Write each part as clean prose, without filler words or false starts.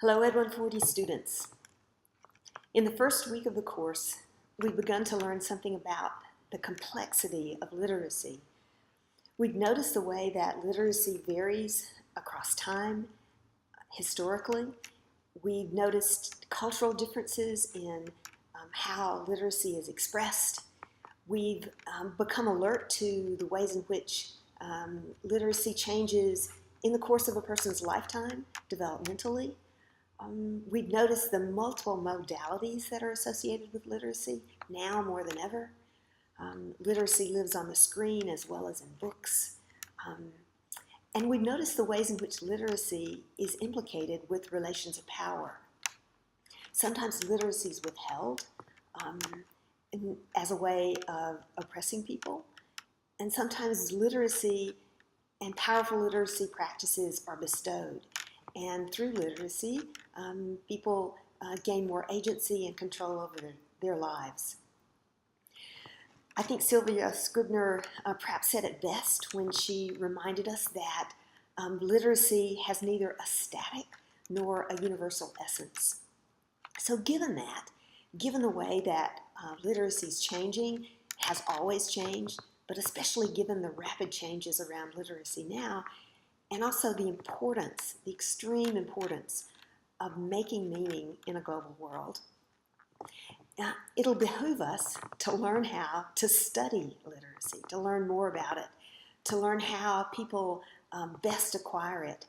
Hello, Ed 140 students. In the first week of the course, we've begun to learn something about the complexity of literacy. We've noticed the way that literacy varies across time, historically. We've noticed cultural differences in how literacy is expressed. We've become alert to the ways in which literacy changes in the course of a person's lifetime, developmentally. We've noticed the multiple modalities that are associated with literacy, now more than ever. Literacy lives on the screen as well as in books. And we've noticed the ways in which literacy is implicated with relations of power. Sometimes literacy is withheld as a way of oppressing people, and sometimes literacy and powerful literacy practices are bestowed. And through literacy, people gain more agency and control over their lives. I think Sylvia Scribner perhaps said it best when she reminded us that literacy has neither a static nor a universal essence. So given that, given the way that literacy is changing, has always changed, but especially given the rapid changes around literacy now, and also the importance, the extreme importance of making meaning in a global world, it'll behoove us to learn how to study literacy, to learn more about it, to learn how people best acquire it,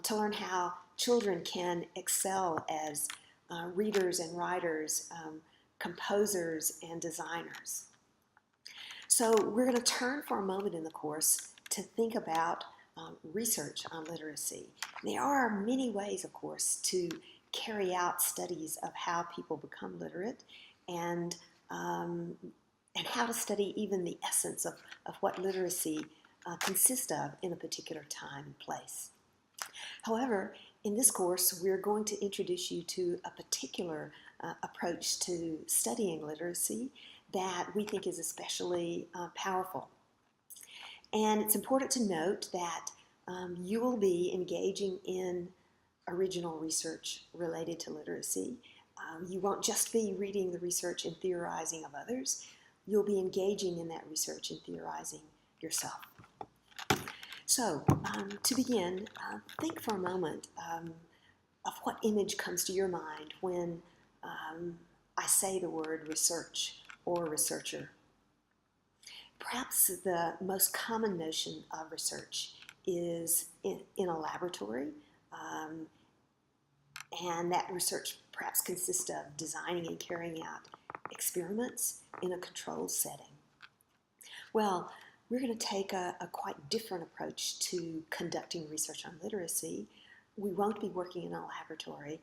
to learn how children can excel as readers and writers, composers and designers. So we're going to turn for a moment in the course to think about research on literacy. There are many ways, of course, to carry out studies of how people become literate and how to study even the essence of what literacy consists of in a particular time and place. However, in this course, we're going to introduce you to a particular approach to studying literacy that we think is especially powerful. And it's important to note that you will be engaging in original research related to literacy. You won't just be reading the research and theorizing of others. You'll be engaging in that research and theorizing yourself. So, to begin, think for a moment of what image comes to your mind when I say the word research or researcher. Perhaps the most common notion of research is in a laboratory, and that research perhaps consists of designing and carrying out experiments in a controlled setting. Well, we're going to take a quite different approach to conducting research on literacy. We won't be working in a laboratory,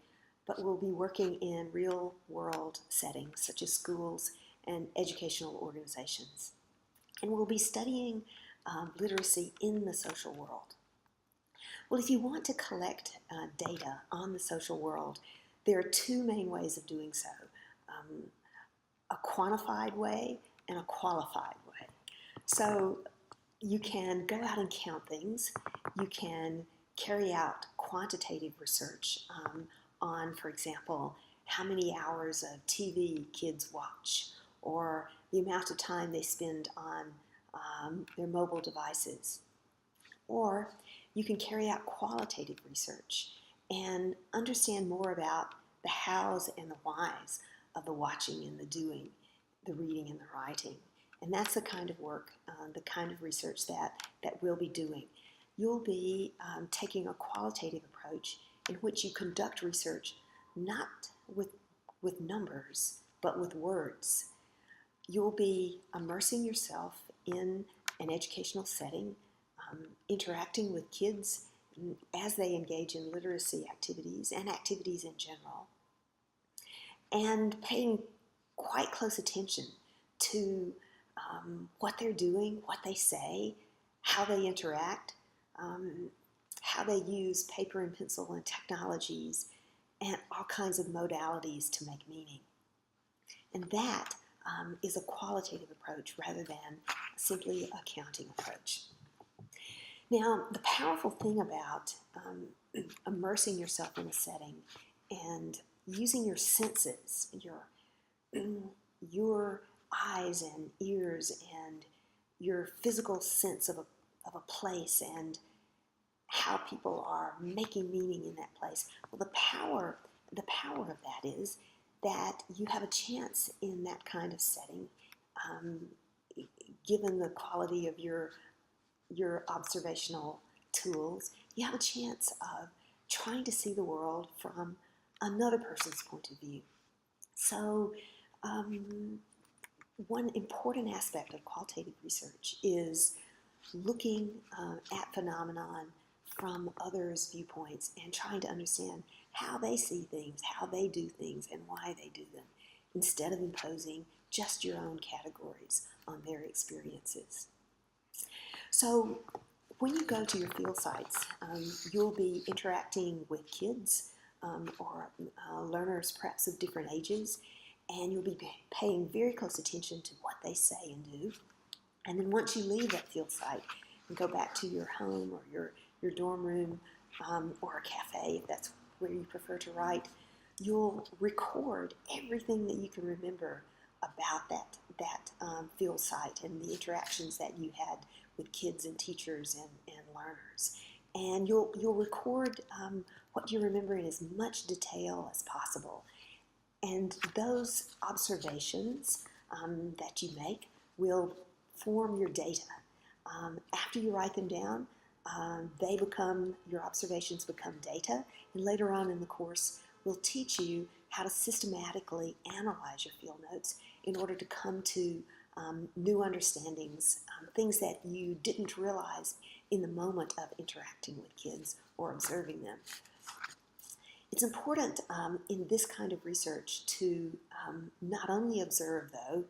but we'll be working in real-world settings such as schools and educational organizations. And we'll be studying literacy in the social world. Well, if you want to collect data on the social world, there are two main ways of doing so, a quantified way and a qualified way. So you can go out and count things. You can carry out quantitative research on, for example, how many hours of TV kids watch, or the amount of time they spend on their mobile devices. Or you can carry out qualitative research and understand more about the hows and the whys of the watching and the doing, the reading and the writing. And that's the kind of work, the kind of research that we'll be doing. You'll be taking a qualitative approach in which you conduct research not with numbers, but with words. You'll be immersing yourself in an educational setting, interacting with kids as they engage in literacy activities and activities in general, and paying quite close attention to what they're doing, what they say, how they interact, how they use paper and pencil and technologies and all kinds of modalities to make meaning. And that is a qualitative approach rather than simply a counting approach. Now, the powerful thing about immersing yourself in a setting and using your senses, your eyes and ears and your physical sense of a place and how people are making meaning in that place. Well, the power of that is that you have a chance in that kind of setting, given the quality of your observational tools, you have a chance of trying to see the world from another person's point of view. So one important aspect of qualitative research is looking at phenomenon from others' viewpoints and trying to understand how they see things, how they do things, and why they do them, instead of imposing just your own categories on their experiences. So when you go to your field sites, you'll be interacting with kids or learners perhaps of different ages, and you'll be paying very close attention to what they say and do. And then once you leave that field site and go back to your home or your dorm room or a cafe, if that's where you prefer to write, you'll record everything that you can remember about that field site and the interactions that you had with kids and teachers and learners. And you'll record what you remember in as much detail as possible. And those observations that you make will form your data. After you write them down, your observations become data, and later on in the course, we'll teach you how to systematically analyze your field notes in order to come to new understandings, things that you didn't realize in the moment of interacting with kids or observing them. It's important in this kind of research to not only observe, though,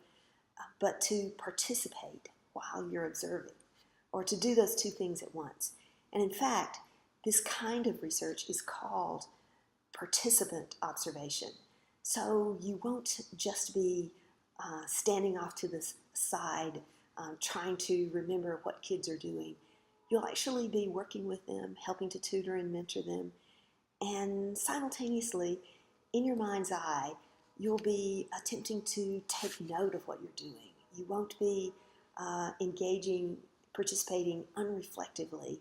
but to participate while you're observing, or to do those two things at once. And in fact, this kind of research is called participant observation. So you won't just be standing off to the side trying to remember what kids are doing. You'll actually be working with them, helping to tutor and mentor them, and simultaneously, in your mind's eye, you'll be attempting to take note of what you're doing. You won't be participating unreflectively.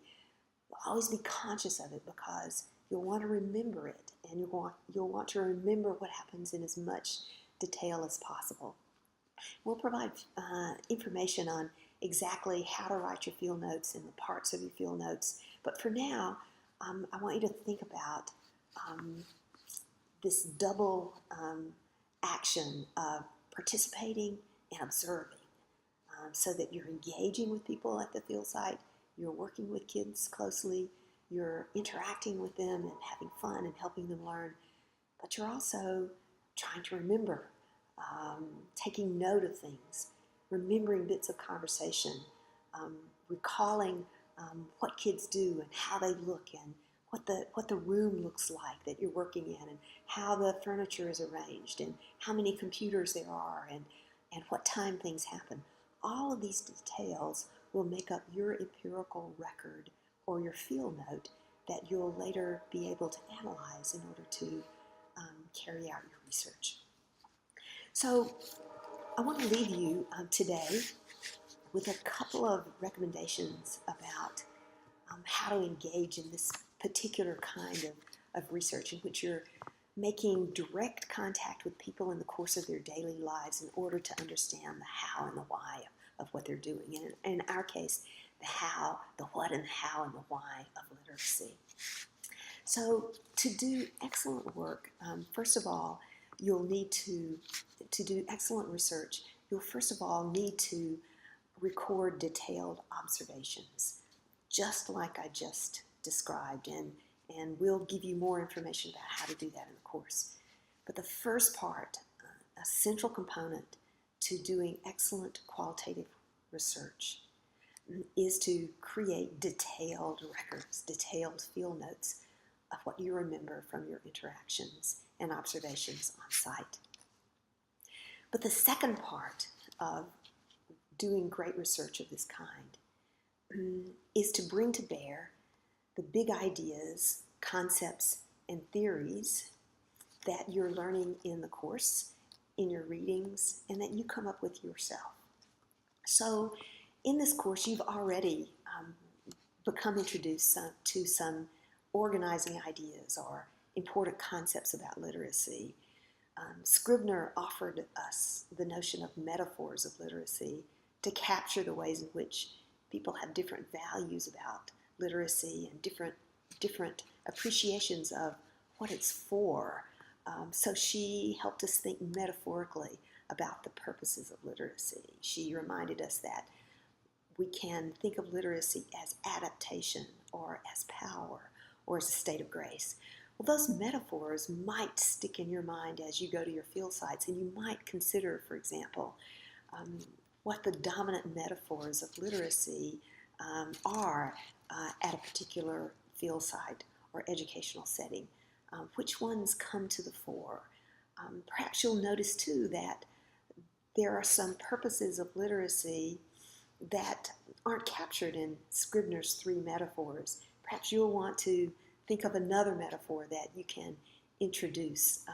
You'll always be conscious of it because you'll want to remember it, and you'll want to remember what happens in as much detail as possible. We'll provide information on exactly how to write your field notes and the parts of your field notes, but for now, I want you to think about this double action of participating and observing, so that you're engaging with people at the field site, you're working with kids closely, you're interacting with them and having fun and helping them learn, but you're also trying to remember, taking note of things, remembering bits of conversation, recalling what kids do and how they look and what the room looks like that you're working in and how the furniture is arranged and how many computers there are and what time things happen. All of these details will make up your empirical record or your field note that you'll later be able to analyze in order to carry out your research. So I want to leave you today with a couple of recommendations about how to engage in this particular kind of research in which you're making direct contact with people in the course of their daily lives in order to understand the how and the why of what they're doing. And in our case, the how, the what, and the how and the why of literacy. So to do excellent work, first of all, you'll need to do excellent research, you'll first of all need to record detailed observations, just like I just described, and we'll give you more information about how to do that in the course. But the first part, a central component to doing excellent qualitative research, is to create detailed records, detailed field notes of what you remember from your interactions and observations on site. But the second part of doing great research of this kind is to bring to bear the big ideas, concepts, and theories that you're learning in the course, in your readings, and that you come up with yourself. So in this course, you've already become introduced to some organizing ideas or important concepts about literacy. Scribner offered us the notion of metaphors of literacy to capture the ways in which people have different values about literacy and different appreciations of what it's for. So she helped us think metaphorically about the purposes of literacy. She reminded us that we can think of literacy as adaptation or as power or as a state of grace. Well, those metaphors might stick in your mind as you go to your field sites, and you might consider, for example, what the dominant metaphors of literacy are at a particular field site or educational setting. Which ones come to the fore? Perhaps you'll notice too that there are some purposes of literacy that aren't captured in Scribner's 3 metaphors. Perhaps you'll want to think of another metaphor that you can introduce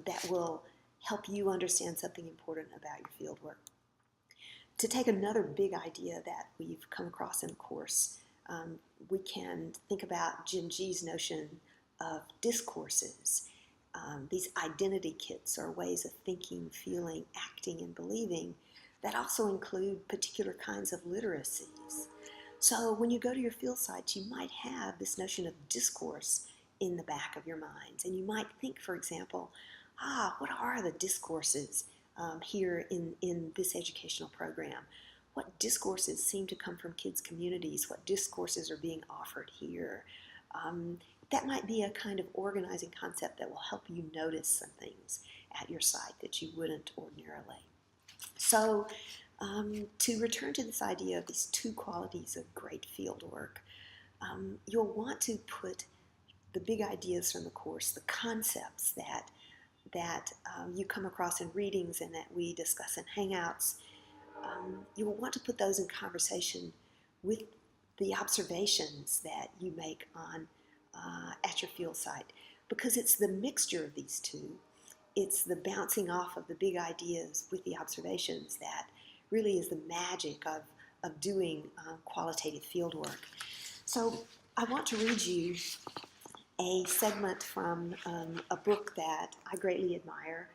that will help you understand something important about your field work. To take another big idea that we've come across in the course, we can think about Jim G's notion of discourses. These identity kits are ways of thinking, feeling, acting, and believing that also include particular kinds of literacies. So when you go to your field sites, you might have this notion of discourse in the back of your minds. And you might think, for example, what are the discourses here in this educational program? What discourses seem to come from kids' communities? What discourses are being offered here? That might be a kind of organizing concept that will help you notice some things at your site that you wouldn't ordinarily. So to return to this idea of these 2 qualities of great field work, you'll want to put the big ideas from the course, the concepts that you come across in readings and that we discuss in Hangouts, you'll want to put those in conversation with the observations that you make at your field site, because it's the mixture of these 2. It's the bouncing off of the big ideas with the observations that really is the magic of doing qualitative field work. So I want to read you a segment from a book that I greatly admire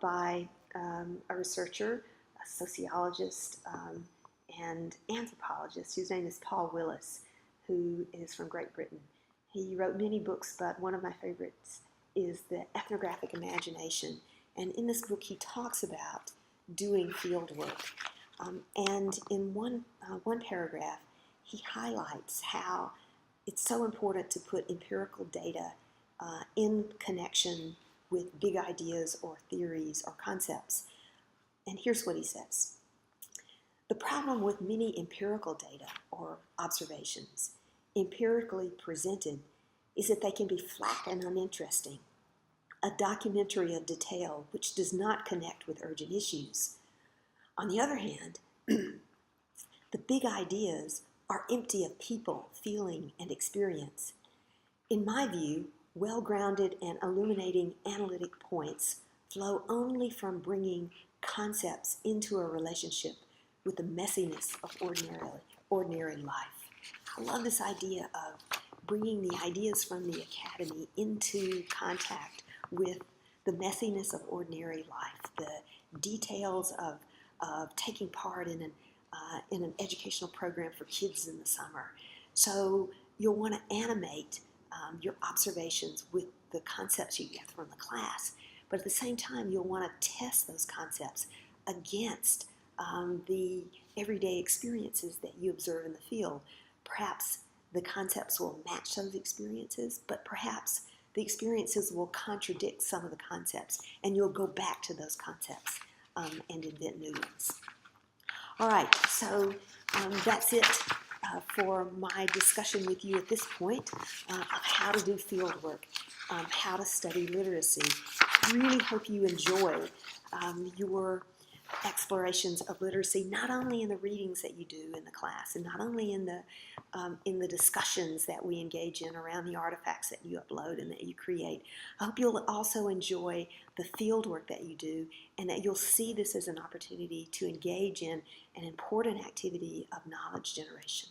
by a researcher, a sociologist, and anthropologist whose name is Paul Willis, who is from Great Britain. He wrote many books, but one of my favorites is the Ethnographic Imagination. And in this book, he talks about doing field work. And in one paragraph, he highlights how it's so important to put empirical data in connection with big ideas or theories or concepts. And here's what he says. The problem with many empirical data or observations, empirically presented, is that they can be flat and uninteresting, a documentary of detail which does not connect with urgent issues. On the other hand, the big ideas are empty of people, feeling, and experience. In my view, well-grounded and illuminating analytic points flow only from bringing concepts into a relationship with the messiness of ordinary life. I love this idea of bringing the ideas from the academy into contact with the messiness of ordinary life, the details of taking part in an educational program for kids in the summer. So you'll want to animate your observations with the concepts you get from the class, but at the same time you'll want to test those concepts against the everyday experiences that you observe in the field. Perhaps the concepts will match those experiences, but perhaps the experiences will contradict some of the concepts, and you'll go back to those concepts and invent new ones. All right, so that's it for my discussion with you at this point of how to do field work, how to study literacy. Really hope you enjoy your explorations of literacy, not only in the readings that you do in the class and not only in the in the discussions that we engage in around the artifacts that you upload and that you create. I hope you'll also enjoy the field work that you do, and that you'll see this as an opportunity to engage in an important activity of knowledge generation.